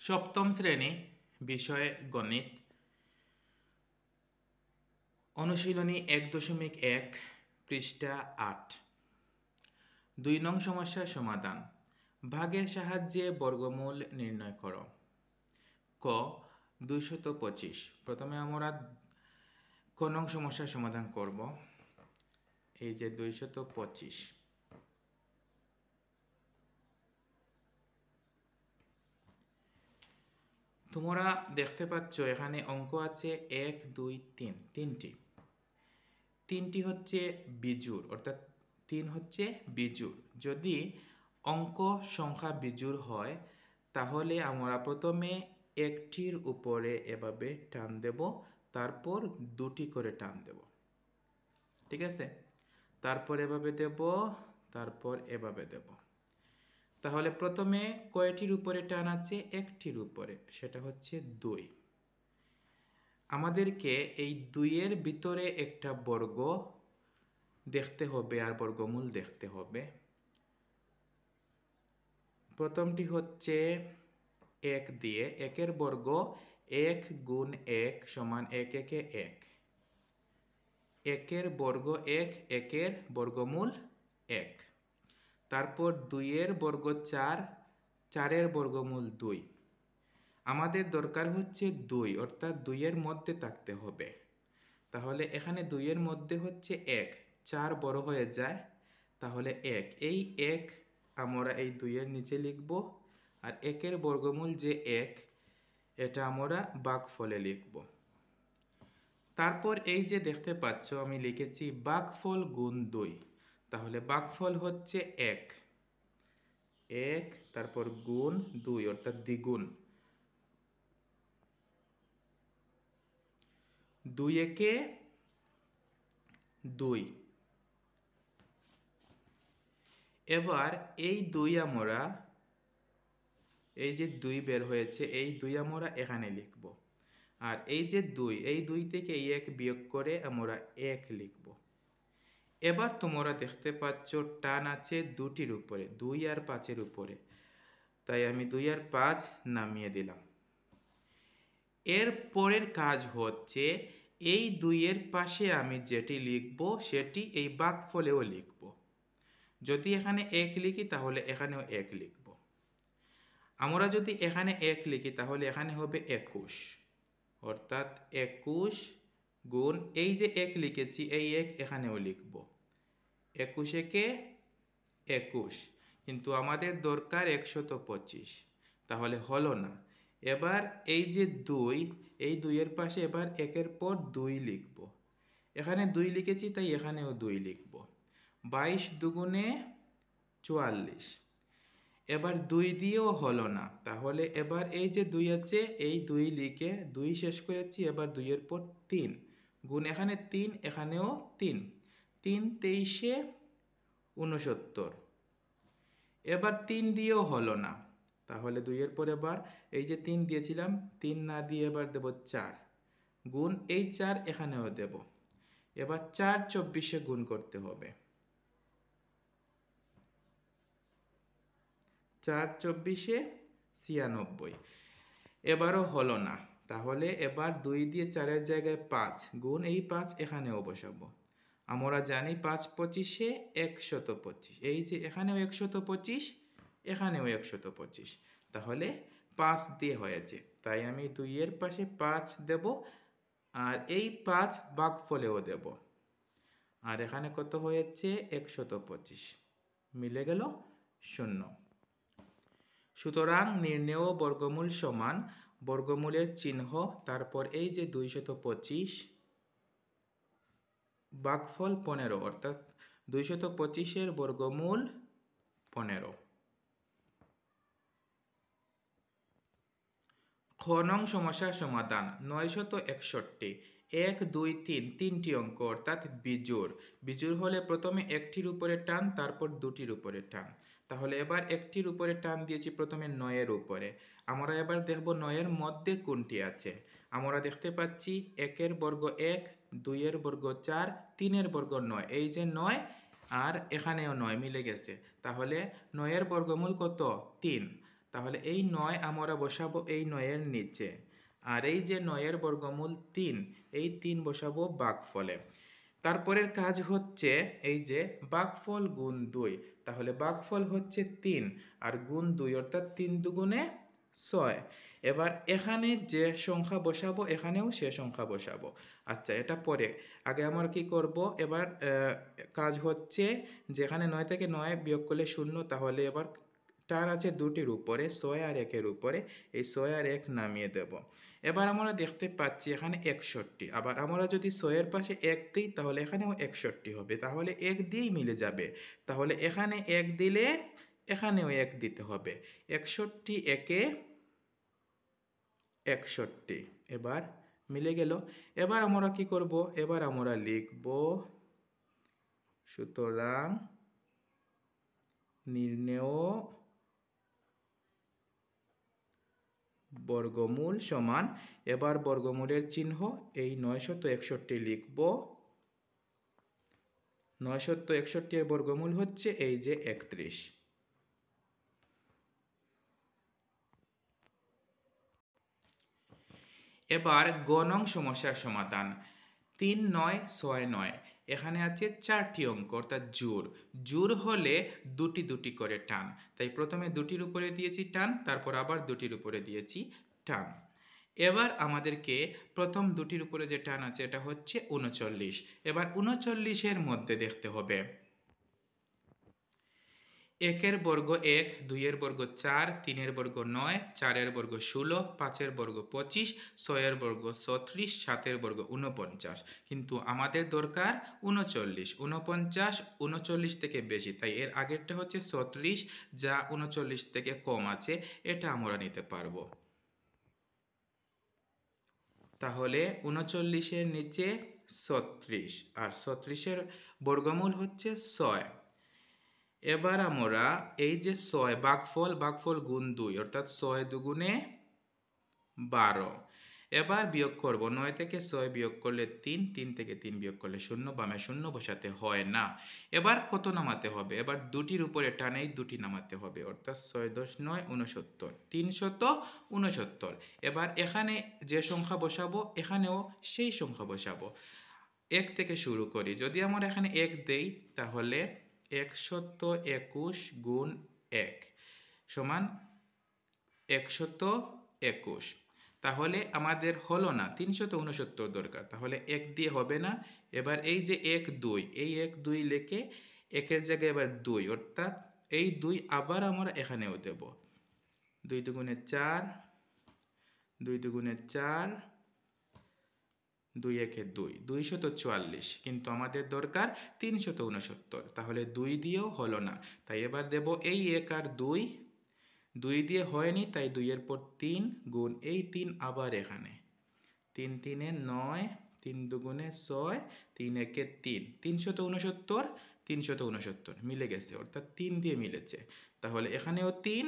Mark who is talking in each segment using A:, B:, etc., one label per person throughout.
A: সপ্তম শ্রেণী, বিষয় গণিত, অনুশীলনী 1.1, পৃষ্ঠা 8। 2 নং সমস্যার সমাধান। ভাগের সাহায্যে বর্গমূল নির্ণয় করো। ক 225। প্রথমে আমরা ক নং সমস্যার সমাধান করব। এই যে 225। তোমরা দেখতে পাচ্ছ এখানে অঙ্ক আছে 1, 2, 3, তিনটি হচ্ছে বিজোড়, অর্থাৎ 3 হচ্ছে বিজোড়। যদি অঙ্ক সংখ্যা বিজোড় হয় তাহলে আমরা প্রথমে একটির উপরে এভাবে টান দেব, তারপর দুটি করে টান দেব, ঠিক আছে? তারপর এভাবে দেব, তারপর এভাবে দেব। তাহলে প্রথমে কয়টির উপরে টান আছে? একটির উপরে, সেটা হচ্ছে 2। আমাদেরকে এই 2-এর ভিতরে একটা বর্গ দেখতে হবে আর বর্গমূল দেখতে হবে। প্রথমটি হচ্ছে 1 দিয়ে, 1-এর বর্গ 1 গুণ 1 সমান 1 একে 1। 1-এর বর্গ 1, 1-এর বর্গমূল 1। তারপর 2-এর বর্গ 4, 4-এর বর্গমূল 2। আমাদের দরকার হচ্ছে 2, অর্থাৎ 2-এর মধ্যে থাকতে হবে। তাহলে এখানে 2-এর মধ্যে হচ্ছে 1, 4 বড় হয়ে যায়, তাহলে 1। এই 1 আমরা এই 2-এর নিচে লিখব, আর 1-এর বর্গমূল যে 1, এটা আমরা ভাগফলে লিখব। তারপর এই যে দেখতে পাচ্ছ আমি লিখেছি ভাগফল গুণ 2, তাহলে ভাগফল হচ্ছে 1, তারপর গুণ 2, অর্থাৎ দ্বিগুণ। 2 একে 2। এবার এই 2 আমরা, এই যে 2 বের হয়েছে, এই 2 আমরা এখানে লিখব। আর এই যে 2, এই 2 থেকে এই 1 বিয়োগ করে আমরা 1 লিখব। এবার তোমরা দেখতে পাচ্ছ টান আছে দুটির উপরে, 2 আর 5-এর উপরে, তাই আমি 2 আর 5 নামিয়ে দিলাম। এর পরের কাজ হচ্ছে এই 2-এর পাশে আমি যেটি লিখব সেটি এই ভাগফলেও লিখব। যদি এখানে 1 লিখি তাহলে এখানেও 1 লিখব। আমরা যদি এখানে 1 লিখি তাহলে এখানে হবে 21, অর্থাৎ 21 গুণ এই যে 1 লিখেছি, এই 1 এখানেও লিখব। 21 একে 21, কিন্তু আমাদের দরকার 125, তাহলে হলো না। এবার এই যে 2, এই 2-এর পাশে এবার 1-এর পর 2 লিখব। এখানে 2 লিখেছি তাই এখানেও 2 লিখব। 22 দুগুণে 44। এবার 2 দিয়েও হলো না, তাহলে এবার এই যে 2 আছে, এই 2 লিখে 2 শেষ করেছি। এবার 2-এর পর 3 গুণ, এখানে 3, এখানেও 3, 3 23-এ 69। এবার 3 দিয়েও হলো না, তাহলে 2-এর পর এবার এই যে 3 দিয়েছিলাম, 3 না দিয়ে এবার দেব 4 গুণ, এই 4 এখানেও দেব। এবার 4 24-এ গুণ করতে হবে, 4 24-এ 96। এবারও হলো না, তাহলে এবার 2 দিয়ে 4-এর জায়গায় 5 গুণ, এই 5 এখানেও বসাবো। আমরা জানি 5 25-এ 125, এই যে এখানেও 125, এখানেও 125, তাহলে 5 দিয়ে হয়েছে। তাই আমি 2-এর পাশে 5 দেব, আর এই 5 ভাগফলেও দেব। আর এখানে কত হয়েছে? 125, মিলে গেল 0। সুতরাং নির্ণেয় বর্গমূল সমান বর্গমূলের চিহ্ন, তারপর এই যে 225 ভাগফল 15, অর্থাৎ 225-এর বর্গমূল 15। খ নং সমস্যার সমাধান। 961, 1, 2, 3, তিনটি অঙ্ক, অর্থাৎ বিজোড়। বিজোড় হলে প্রথমে একটির উপরে টান, তারপর দুটির উপরে টান। তাহলে এবার একটির উপরে টান দিয়েছি প্রথমে 9-এর উপরে। আমরা এবার দেখব 9-এর মধ্যে কোনটি আছে। আমরা দেখতে পাচ্ছি 1-এর বর্গ 1, 2-এর বর্গ 4, 3-এর বর্গ 9, এই যে 9, আর এখানেও 9 মিলে গেছে। তাহলে 9-এর বর্গমূল কত? 3। তাহলে এই 9 আমরা বসাবো এই 9-এর নিচে, আর এই যে 9-এর বর্গমূল 3, এই 3 বসাবো ভাগফলে। তারপরের কাজ হচ্ছে এই যে ভাগফল গুণ 2, তাহলে ভাগফল হচ্ছে 3 আর গুণ 2 অর্থাৎ 3 দুগুণে 6। এবার এখানে যে সংখ্যা বসাবো এখানেও সে সংখ্যা বসাবো। আচ্ছা, এটা পরে, আগে আমরা কি করব, এবার কাজ হচ্ছে যেখানে 9 থেকে 9 বিয়োগ করলে 0, তাহলে এবার টান আছে দুটির উপরে, 6 আর 1-এর উপরে, এই 6 আর 1 নামিয়ে দেব। এবার আমরা দেখতে পাচ্ছি এখানে 61, আবার আমরা যদি 6-এর পাশে 1 দিই তাহলে এখানেও 61 হবে, তাহলে 1 দিয়েই মিলে যাবে। তাহলে এখানে 1 দিলে এখানেও 1 দিতে হবে, 61 একে 61, এবার মিলে গেল। এবার আমরা কি করব, এবার আমরা লিখব সুতরাং নির্ণেয় বর্গমূল সমান, এবার বর্গমূলের চিহ্ন এই 961 লিখব। 961 এর বর্গমূল হচ্ছে এই যে 31। এবার গ নং সমস্যার সমাধান। 3, 9, 6, 9, এখানে আছে 4টি অঙ্ক অর্থাৎ জোড় হলে দুটি দুটি করে টান, তাই প্রথমে দুটির উপরে দিয়েছি টান, তারপর আবার দুটির উপরে দিয়েছি টান। এবার আমাদেরকে প্রথম দুটির উপরে যে টান আছে এটা হচ্ছে 39। এবার 39-এর মধ্যে দেখতে হবে 1-এর বর্গ 1, 2-এর বর্গ 4, 3-এর বর্গ 9, 4-এর বর্গ 16, 5-এর বর্গ 25, 6-এর বর্গ 36, 7-এর বর্গ 49, কিন্তু আমাদের দরকার 39। 49 39 থেকে বেশি, তাই এর আগেরটা হচ্ছে 36, যা 39 থেকে কম আছে, এটা আমরা নিতে পারবো। তাহলে 39-এর নিচে 36, আর 36-এর বর্গমূল হচ্ছে 6। এবার আমরা এই যে 6 ভাগফল গুণ 2 অর্থাৎ 6 দুগুণে 12। এবার বিয়োগ করব, 9 থেকে 6 বিয়োগ করলে 3, 3 থেকে 3 বিয়োগ করলে 0, বামে 0 বসাতে হয় না। এবার কত নামাতে হবে, এবার দুটির উপরে টানেই দুটি নামাতে হবে, অর্থাৎ 6 10 9 69, 369। এবার এখানে যে সংখ্যা বসাবো এখানেও সেই সংখ্যা বসাবো। 1 থেকে শুরু করি, যদি আমরা এখানে 1 দেই তাহলে 121 গুণ 1 সমান 121। তাহলে আমাদের হলো না, 369 দরকার, তাহলে 1 দিয়ে হবে না। এবার এই যে 1 2, এই 1 2 লিখে 1-এর জায়গায় এবার 2, অর্থাৎ এই 2 আবার আমরা এখানেও দেব। 2 দুগুণে 4, 2 দুগুণে 4, 2 1-এ 2, 244, কিন্তু আমাদের দরকার 369, তাহলে 2 দিয়েও হলো না, তাই এবার দেব এই 1 আর 2, 2 দিয়ে হয়নি, তাই 2-এর পর 3 গুণ এই 3 আবার এখানে, 3 3-এ 9, 3 দুগুণে 6, 3 1-এ 3, 369, 369 মিলে গেছে, অর্থাৎ 3 দিয়ে মিলেছে। তাহলে এখানেও 3,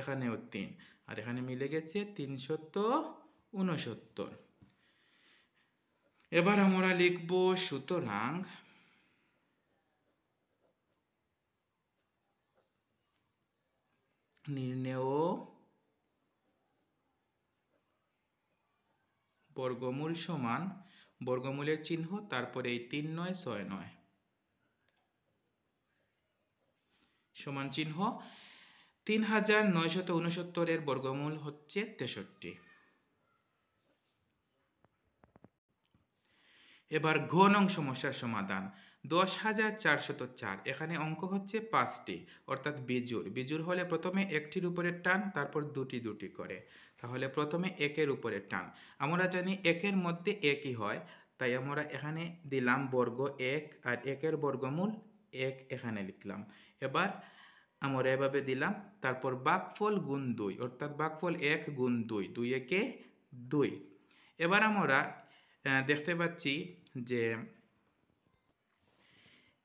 A: এখানেও 3, আর এখানে মিলে গেছে 369। এবার আমরা লিখব সুতরাং নির্ণেয় বর্গমূল সমান, বর্গমূলের চিহ্ন, তারপরে এই 3 9 6 9 সমান চিহ্ন 3969 এর বর্গমূল হচ্ছে 63। এবার ঘ নং সমস্যার সমাধান। 10,404, এখানে অঙ্ক হচ্ছে 5টি অর্থাৎ বিজোড় হলে প্রথমে একটির উপরে টান, তারপর দুটি দুটি করে, তাহলে প্রথমে 1-এর উপরে টান। আমরা জানি 1-এর মধ্যে 1ই হয়, তাই আমরা এখানে দিলাম বর্গ 1, আর 1-এর বর্গমূল 1 এখানে লিখলাম। এবার আমরা এভাবে দিলাম, তারপর ভাগফল গুণ 2 অর্থাৎ ভাগফল 1 গুণ 2, 2 1-এ 2। এবার আমরা দেখতে পাচ্ছি যে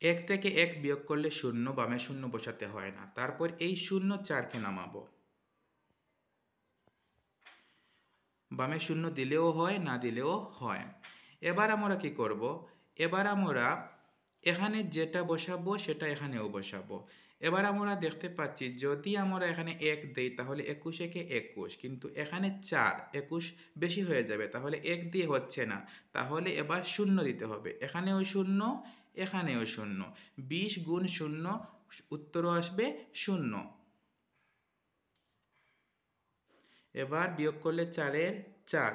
A: 1 থেকে 1 বিয়োগ করলে 0, বামে 0 বসাতে হয় না, তারপর এই 0 4-কে নামাবো, বামে 0 দিলেও হয় না দিলেও হয়। এবার আমরা কি করব, এবার আমরা এখানে যেটা বসাবো সেটা এখানেও বসাবো। এবার আমরা দেখতে পাচ্ছি যদি আমরা এখানে 1 দেই তাহলে 21 একে 21, কিন্তু এখানে 4, 21 বেশি হয়ে যাবে, তাহলে 1 দিয়ে হচ্ছে না, তাহলে এবার 0 দিতে হবে। এখানেও 0, এখানেও 0, 20 গুণ 0, উত্তরও আসবে 0। এবার বিয়োগ করলে 4 এর 4,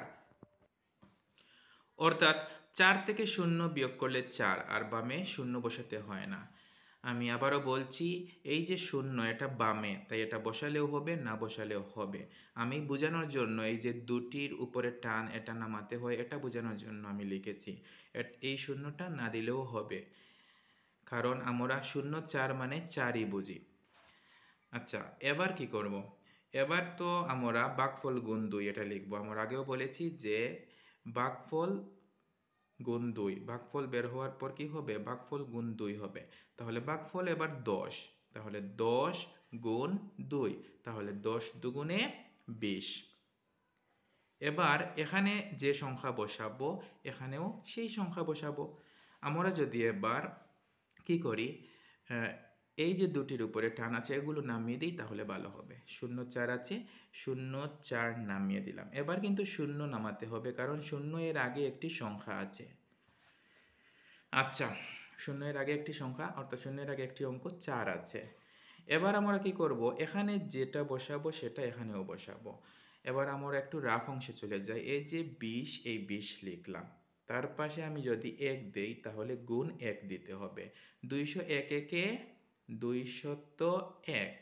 A: অর্থাৎ 4 থেকে 0 বিয়োগ করলে 4, আর বামে 0 বসাতে হয় না। আমি আবারও বলছি, এই যে 0 এটা বামে, তাই এটা বসালেও হবে, না বসালেও হবে। আমি বোঝানোর জন্য এই যে দুটির উপরে টান এটা নামাতে হয়, এটা বোঝানোর জন্য আমি লিখেছি। এই 0টা না দিলেও হবে, কারণ আমরা 0 4 মানে 4ই বুঝি। আচ্ছা, এবার কি করব? এবার তো আমরা ভাগফল গুণ 2 এটা লিখব। আমরা আগেও বলেছি যে ভাগফল গুণ 2, ভাগফল বের হওয়ার পর কি হবে? ভাগফল গুণ 2 হবে। তাহলে ভাগফল এবার 10, তাহলে 10 গুণ 2, তাহলে 10 দুগুণে 20। এবার এখানে যে সংখ্যা বসাবো এখানেও সেই সংখ্যা বসাবো। আমরা যদি এবার কি করি, এই যে দুটির উপরে টান আছে এগুলো নামিয়ে দিই তাহলে ভালো হবে। 0 4 আছে, 0 4 নামিয়ে দিলাম। এবার কিন্তু 0 নামাতে হবে, কারণ 0 এর আগে একটি সংখ্যা আছে। আচ্ছা, 0 এর আগে একটি সংখ্যা, অর্থাৎ 0 এর আগে একটি অঙ্ক 4 আছে। এবার আমরা কি করব? এখানে যেটা বসাবো সেটা এখানেও বসাবো। এবার আমরা একটু রাফ অংশে চলে যাই। এই যে 20, এই 20 লিখলাম, তার পাশে আমি যদি 1 দেই তাহলে গুণ 1 দিতে হবে। 201 একে 201।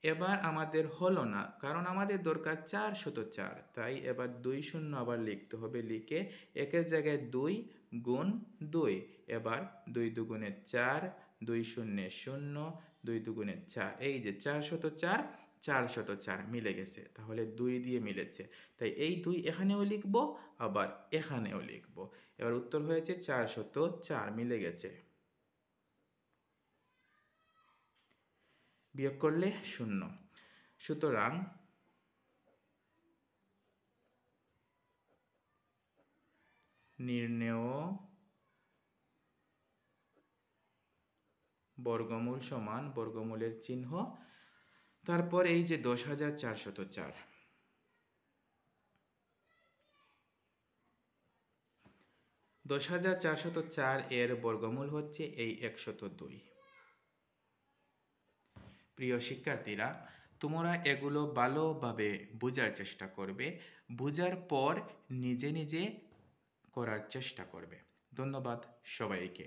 A: এবার আমাদের হলো না, কারণ আমাদের দরকার 404, তাই এবার 2 শূন্য আবার লিখতে হবে। লিখে 1-এর জায়গায় 2 গুণ 2। এবার 2 দুগুণে 4, 2 শূন্যে 0, 2 দুগুণে 4। এই যে 404, 404 মিলে গেছে, তাহলে 2 দিয়ে মিলেছে, তাই এই 2 এখানেও লিখব, আবার এখানেও লিখব। এবার উত্তর হয়েছে 404, মিলে গেছে। বিয়োগ করলে 0। সুতরাং নির্ণেয় বর্গমূল সমান বর্গমূলের চিহ্ন, তারপর এই যে 10,404, 10,404 এর বর্গমূল হচ্ছে এই 102। প্রিয় শিক্ষার্থীরা, তোমরা এগুলো ভালোভাবে বোঝার চেষ্টা করবে, বোঝার পর নিজে নিজে করার চেষ্টা করবে। ধন্যবাদ সবাইকে।